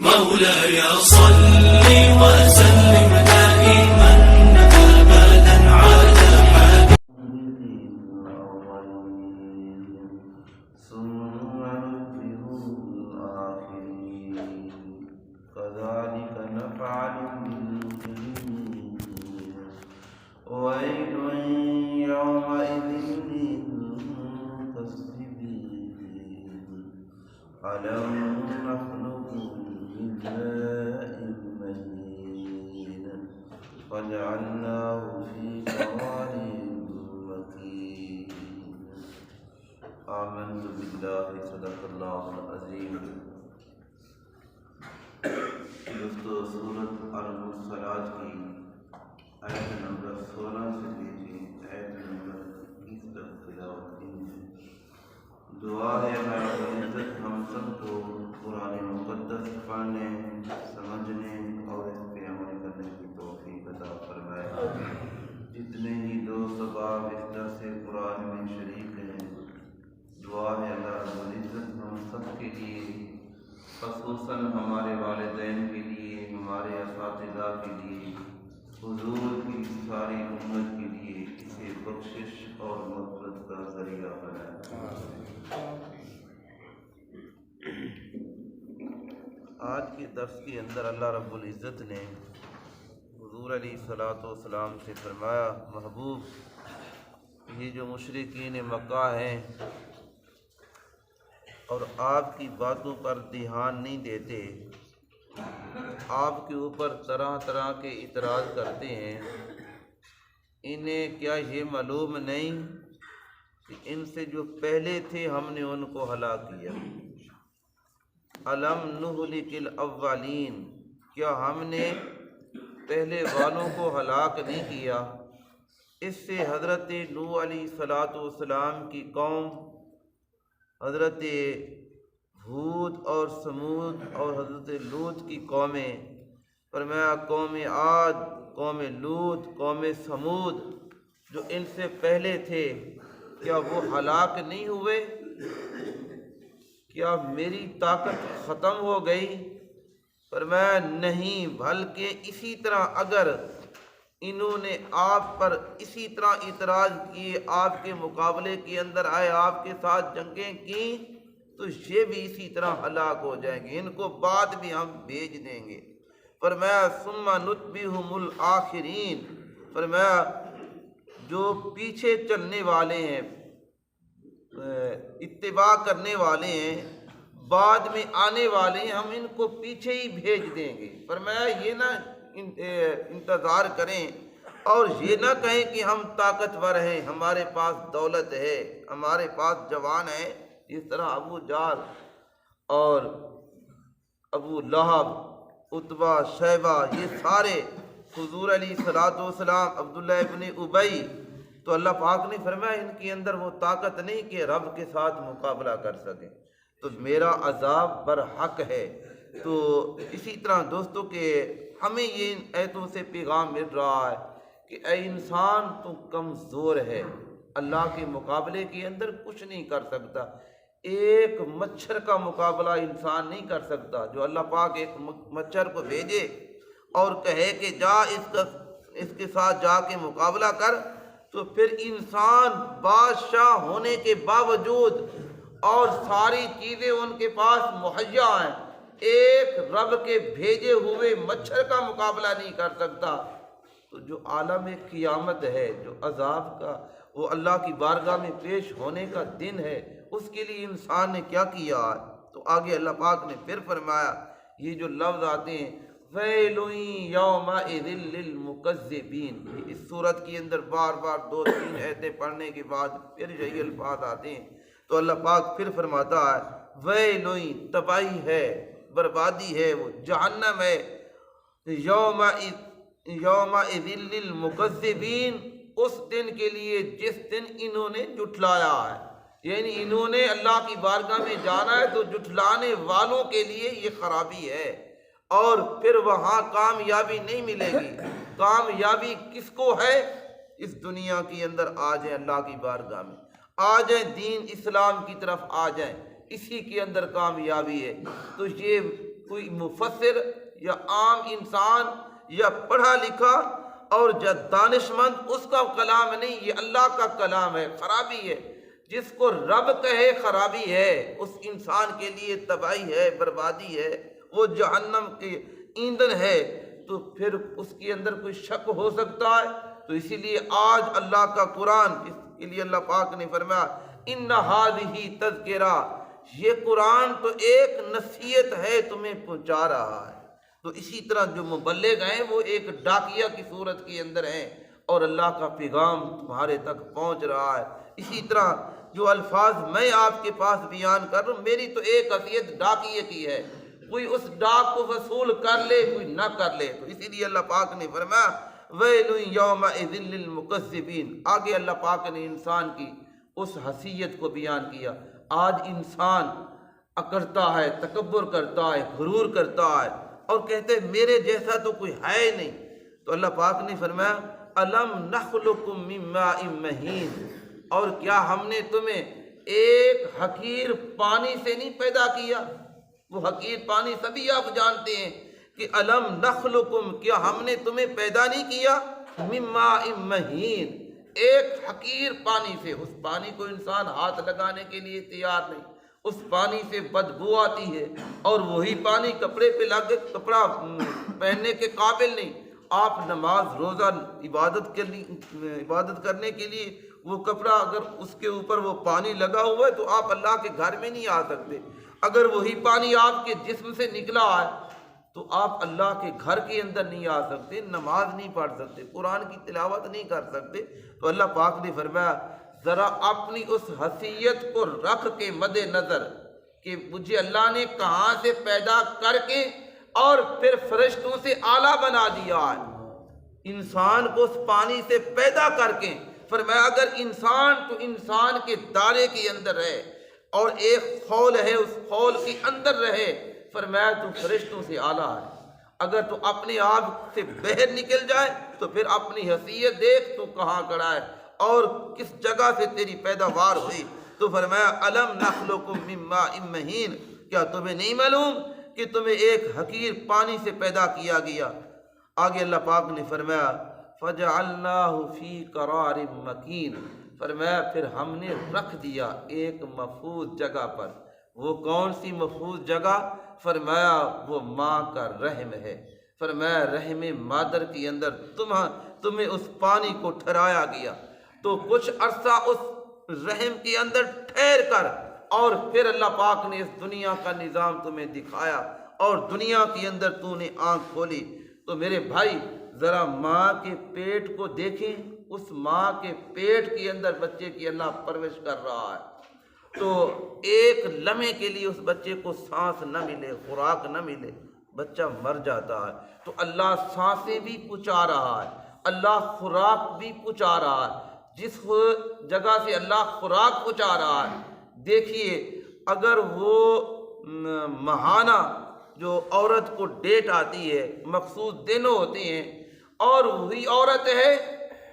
مولاي صل وسلم دائما أبدا على ثم نتبعهم الآخرين كذلك نفعل بالمجرمين ويل يومئذ للمكذبين ألم نخلقكم من ماء مهين فجعلناه في قرار مكين آمنت بالله صدق اللہ العظیم۔ دوستو سورۃ المرسلات کی آیت نمبر 16 سے لے کے آیت نمبر 20 تک تلاوت کی ہے۔ دعا ہے اللہ رب العزت ہم سب کو قرآن مقدس پڑھنے، سمجھنے اور اس پہ عمل کرنے کی توفیق عطا فرمائے۔ جتنے ہی دوست احباب اس درس قرآن میں شریک ہیں، دعا ہے اللہ رب العزت ہم سب کے لیے، خصوصاً ہمارے والدین کے لیے، ہمارے اساتذہ کے لیے، حضور کی ساری امت کے لیے اسے بخشش اور مغفرت کا ذریعہ بنائے۔ آج کے درس کے اندر اللہ رب العزت نے حضور علیہ الصلوۃ والسلام سے فرمایا، محبوب یہ جو مشرکین مکہ ہیں اور آپ کی باتوں پر دھیان نہیں دیتے، آپ کے اوپر طرح طرح کے اعتراض کرتے ہیں، انہیں کیا یہ معلوم نہیں کہ ان سے جو پہلے تھے ہم نے ان کو ہلاک کیا؟ الم نہلک الاولین، کیا ہم نے پہلے والوں کو ہلاک نہیں کیا؟ اس سے حضرت نوح علیہ الصلوۃ والسلام کی قوم، حضرت ہود اور سمود اور حضرت لوط کی قومیں، فرمایا قوم عاد، قوم لوط، قوم سمود جو ان سے پہلے تھے، کیا وہ ہلاک نہیں ہوئے؟ کیا میری طاقت ختم ہو گئی؟ فرمایا نہیں، بلکہ اسی طرح اگر انہوں نے آپ پر اسی طرح اعتراض کیے، آپ کے مقابلے کے اندر آئے، آپ کے ساتھ جنگیں کی، تو یہ بھی اسی طرح ہلاک ہو جائیں گے، ان کو بعد بھی ہم بھیج دیں گے۔ فرمایا ثم نتبعهم الآخرین، فرمایا جو پیچھے چلنے والے ہیں، اتباع کرنے والے ہیں، بعد میں آنے والے ہیں، ہم ان کو پیچھے ہی بھیج دیں گے۔ فرمایا یہ نہ انتظار کریں اور یہ نہ کہیں کہ ہم طاقتور ہیں، ہمارے پاس دولت ہے، ہمارے پاس جوان ہے۔ اس طرح ابو جہل اور ابو لہب، عتبہ، شیبہ، یہ سارے حضور علیہ الصلوۃ والسلام، عبداللہ ابن ابی، تو اللہ پاک نے فرمایا ان کے اندر وہ طاقت نہیں کہ رب کے ساتھ مقابلہ کر سکیں، تو میرا عذاب برحق ہے۔ تو اسی طرح دوستوں کہ ہمیں یہ ایتوں سے پیغام مل رہا ہے کہ اے انسان تو کمزور ہے، اللہ کے مقابلے کے اندر کچھ نہیں کر سکتا۔ ایک مچھر کا مقابلہ انسان نہیں کر سکتا۔ جو اللہ پاک ایک مچھر کو بھیجے اور کہے کہ جا اس کے ساتھ جا کے مقابلہ کر، تو پھر انسان بادشاہ ہونے کے باوجود اور ساری چیزیں ان کے پاس مہیا ہیں، ایک رب کے بھیجے ہوئے مچھر کا مقابلہ نہیں کر سکتا۔ تو جو عالم قیامت ہے، جو عذاب کا، وہ اللہ کی بارگاہ میں پیش ہونے کا دن ہے، اس کے لیے انسان نے کیا کیا؟ تو آگے اللہ پاک نے پھر فرمایا، یہ جو لفظ آتے ہیں ویل یومئذ للمکذبین، اس صورت کے اندر بار بار 2-3 آیتیں پڑھنے کے بعد پھر یہی الفاظ آتے ہیں، تو اللہ پاک پھر فرماتا ہے ویل، تباہی ہے، بربادی ہے، وہ جہنم ہے، یومئذ للمکذبین، اس دن کے لیے جس دن انہوں نے جھٹلایا ہے، یعنی انہوں نے اللہ کی بارگاہ میں جانا ہے تو جھٹلانے والوں کے لیے یہ خرابی ہے، اور پھر وہاں کامیابی نہیں ملے گی۔ کامیابی کس کو ہے؟ اس دنیا کے اندر آ جائیں اللہ کی بارگاہ میں، آ جائیں دین اسلام کی طرف آ جائیں، اسی کے اندر کامیابی ہے۔ تو یہ کوئی مفسر یا عام انسان یا پڑھا لکھا اور دانش مند اس کا کلام نہیں، یہ اللہ کا کلام ہے۔ خرابی ہے، جس کو رب کہے خرابی ہے، اس انسان کے لیے تباہی ہے، بربادی ہے، وہ جہنم کے ایندھن ہے۔ تو پھر اس کے اندر کوئی شک ہو سکتا ہے؟ تو اسی لیے آج اللہ کا قرآن، اس کے لیے اللہ پاک نے فرمایا ان ھذہ تذکرہ، یہ قرآن تو ایک نصیحت ہے، تمہیں پہنچا رہا ہے۔ تو اسی طرح جو مبلغ ہیں وہ ایک ڈاکیہ کی صورت کے اندر ہیں اور اللہ کا پیغام تمہارے تک پہنچ رہا ہے۔ اسی طرح جو الفاظ میں آپ کے پاس بیان کر رہا ہوں، میری تو ایک حیثیت ڈاکیے کی ہے، کوئی اس ڈاک کو وصول کر لے کوئی نہ کر لے۔ تو اسی لیے اللہ پاک نے فرمایا ویل یومئذ للمکذبین۔ آگے اللہ پاک نے انسان کی اس حیثیت کو بیان کیا۔ آج انسان اکڑتا ہے، تکبر کرتا ہے، غرور کرتا ہے اور کہتے ہیں میرے جیسا تو کوئی ہے نہیں۔ تو اللہ پاک نے فرمایا الم نخلقکم من ماء مہین، اور کیا ہم نے تمہیں ایک حقیر پانی سے نہیں پیدا کیا؟ وہ حقیر پانی سبھی آپ جانتے ہیں کہ الم نخلقکم، کیا ہم نے تمہیں پیدا نہیں کیا من ماء مہین، ایک حقیر پانی سے۔ اس پانی کو انسان ہاتھ لگانے کے لیے تیار نہیں، اس پانی سے بدبو آتی ہے اور وہی پانی کپڑے پہ لگ کپڑا پہننے کے قابل نہیں۔ آپ نماز روزہ عبادت کرنے کے لیے وہ کپڑا اگر اس کے اوپر وہ پانی لگا ہوا ہے تو آپ اللہ کے گھر میں نہیں آ سکتے۔ اگر وہی پانی آپ کے جسم سے نکلا ہے تو آپ اللہ کے گھر کے اندر نہیں آ سکتے، نماز نہیں پڑھ سکتے، قرآن کی تلاوت نہیں کر سکتے۔ تو اللہ پاک نے فرمایا ذرا اپنی اس حیثیت کو رکھ کے مد نظر کہ مجھے اللہ نے کہاں سے پیدا کر کے اور پھر فرشتوں سے اعلیٰ بنا دیا ہے، انسان کو اس پانی سے پیدا کر کے۔ فرمایا اگر انسان تو انسان کے دائرے کے اندر رہے اور ایک خول ہے اس خول کے اندر رہے، فرمایا تو فرشتوں سے اعلیٰ ہے۔ اگر تو اپنے آپ سے باہر نکل جائے تو پھر اپنی حیثیت دیکھ تو کہاں کھڑا ہے اور کس جگہ سے تیری پیداوار ہوئی۔ تو فرمایا الم نخلقکم من ماء مہین، کیا تمہیں نہیں معلوم کہ تمہیں ایک حقیر پانی سے پیدا کیا گیا؟ آگے اللہ پاک نے فرمایا فجعلناہ فی قرار مکین، فرمایا پھر ہم نے رکھ دیا ایک محفوظ جگہ پر۔ وہ کون سی محفوظ جگہ؟ فرمایا وہ ماں کا رحم ہے۔ فرمایا رحم مادر کے اندر تمہیں اس پانی کو ٹھہرایا گیا۔ تو کچھ عرصہ اس رحم کے اندر ٹھہر کر اور پھر اللہ پاک نے اس دنیا کا نظام تمہیں دکھایا اور دنیا کے اندر تو نے آنکھ کھولی۔ تو میرے بھائی ذرا ماں کے پیٹ کو دیکھیں، اس ماں کے پیٹ کے اندر بچے کی اللہ پرورش کر رہا ہے، تو ایک لمحے کے لیے اس بچے کو سانس نہ ملے، خوراک نہ ملے، بچہ مر جاتا ہے۔ تو اللہ سانسیں بھی پہنچا رہا ہے، اللہ خوراک بھی پہنچا رہا ہے۔ جس جگہ سے اللہ خوراک پہنچا رہا ہے، دیکھیے اگر وہ ماہانہ جو عورت کو ڈیٹ آتی ہے، مخصوص دن ہوتے ہیں، اور وہی عورت ہے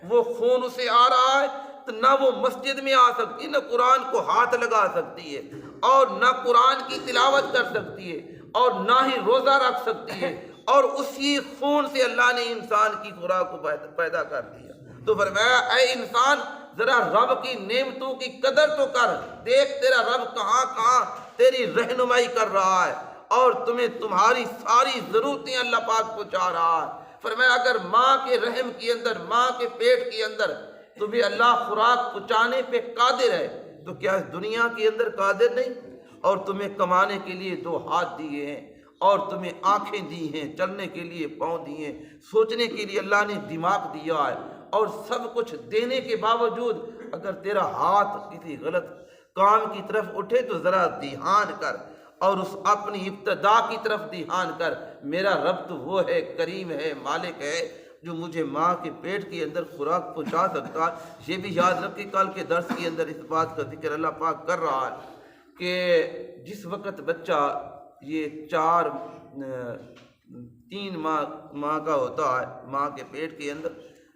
وہ خون اسے آ رہا ہے، تو نہ وہ مسجد میں آ سکتی، نہ قرآن کو ہاتھ لگا سکتی ہے، اور نہ قرآن کی تلاوت کر سکتی ہے، اور نہ ہی روزہ رکھ سکتی ہے، اور اسی خون سے اللہ نے انسان کی خوراک کو پیدا کر دیا۔ تو فرمایا اے انسان ذرا رب کی نعمتوں کی قدر تو کر، دیکھ تیرا رب کہاں کہاں تیری رہنمائی کر رہا ہے اور تمہیں تمہاری ساری ضرورتیں اللہ پاک پہنچا رہا ہے۔ فرمایا اگر ماں کے رحم کے اندر، ماں کے پیٹ کے اندر تمہیں اللہ خوراک پہنچانے پہ قادر ہے تو کیا اس دنیا کے اندر قادر نہیں؟ اور تمہیں کمانے کے لیے 2 ہاتھ دیے ہیں اور تمہیں آنکھیں دی ہیں، چلنے کے لیے پاؤں دیے ہیں، سوچنے کے لیے اللہ نے دماغ دیا ہے، اور سب کچھ دینے کے باوجود اگر تیرا ہاتھ کسی غلط کام کی طرف اٹھے تو ذرا دھیان کر اور اس اپنی ابتدا کی طرف دھیان کر۔ میرا رب تو وہ ہے، کریم ہے، مالک ہے، جو مجھے ماں کے پیٹ کے اندر خوراک پہنچا سکتا ہے۔ یہ بھی یاد رکھ کے کل کے درس کے اندر اس بات کا ذکر اللہ پاک کر رہا ہے کہ جس وقت بچہ یہ 3 ماہ کا ہوتا ہے ماں کے پیٹ کے اندر،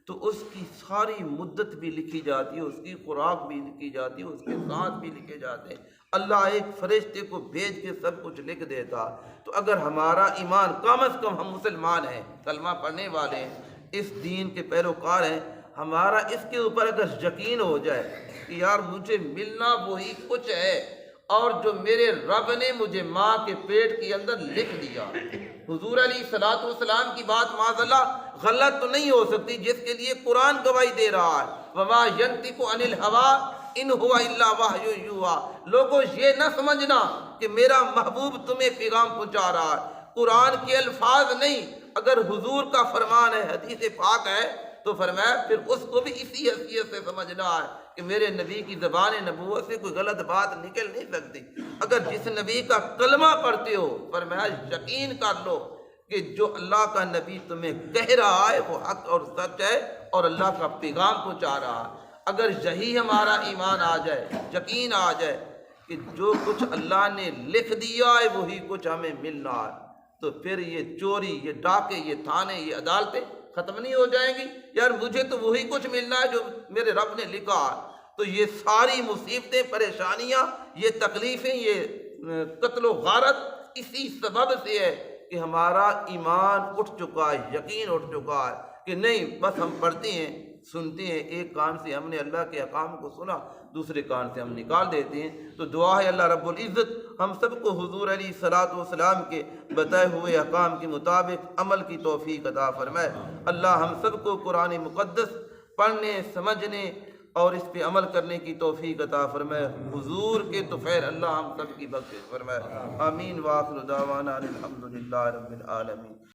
تو اس کی ساری مدت بھی لکھی جاتی ہے، اس کی خوراک بھی لکھی جاتی ہے، اس کے سانس بھی لکھے جاتے ہیں، اللہ ایک فرشتے کو بھیج کے سب کچھ لکھ دیتا۔ تو اگر ہمارا ایمان کم از کم، ہم مسلمان ہیں، کلمہ پڑھنے والے ہیں، اس دین کے پیروکار ہیں، ہمارا اس کے اوپر اگر یقین ہو جائے کہ یار مجھے ملنا وہی کچھ ہے اور جو میرے رب نے مجھے ماں کے پیٹ کے اندر لکھ دیا۔ حضور علیہ الصلوۃ والسلام کی بات معاذ اللہ غلط تو نہیں ہو سکتی، جس کے لیے قرآن گواہی دے رہا ہے، وَمَا يَنطِقُ عَنِ الْهَوَىٰ إِنْ هُوَ إِلَّا وَحْيٌ يُوحَىٰ۔ لوگوں یہ نہ سمجھنا کہ میرا محبوب تمہیں پیغام پہنچا رہا ہے، قرآن کے الفاظ نہیں، اگر حضور کا فرمان ہے، حدیث پاک ہے، تو فرمایا پھر اس کو بھی اسی حیثیت سے سمجھنا ہے کہ میرے نبی کی زبان نبوت سے کوئی غلط بات نکل نہیں سکتی۔ اگر جس نبی کا کلمہ پڑھتے ہو، فرمایا یقین کر لو کہ جو اللہ کا نبی تمہیں کہہ رہا ہے وہ حق اور سچ ہے اور اللہ کا پیغام پہنچا رہا ہے۔ اگر یہی ہمارا ایمان آ جائے، یقین آ جائے کہ جو کچھ اللہ نے لکھ دیا ہے وہی کچھ ہمیں ملنا ہے، تو پھر یہ چوری، یہ ڈاکے، یہ تھانے، یہ عدالتیں ختم نہیں ہو جائیں گی؟ یار مجھے تو وہی کچھ ملنا ہے جو میرے رب نے لکھا ہے۔ تو یہ ساری مصیبتیں، پریشانیاں، یہ تکلیفیں، یہ قتل و غارت اسی سبب سے ہے کہ ہمارا ایمان اٹھ چکا ہے، یقین اٹھ چکا ہے کہ نہیں بس ہم پڑھتے ہیں، سنتے ہیں، ایک کان سے ہم نے اللہ کے احکام کو سنا، دوسرے کان سے ہم نکال دیتے ہیں۔ تو دعا ہے اللہ رب العزت ہم سب کو حضور علیہ الصلوۃ والسلام کے بتائے ہوئے احکام کے مطابق عمل کی توفیق عطا فرمائے۔ اللہ ہم سب کو قرآن مقدس پڑھنے، سمجھنے اور اس پہ عمل کرنے کی توفیق عطا فرمائے۔ حضور کے طفیل اللہ ہم سب کی بخشش فرمائے۔ آمین۔ وآخر دعوانا الحمدللہ رب العالمین۔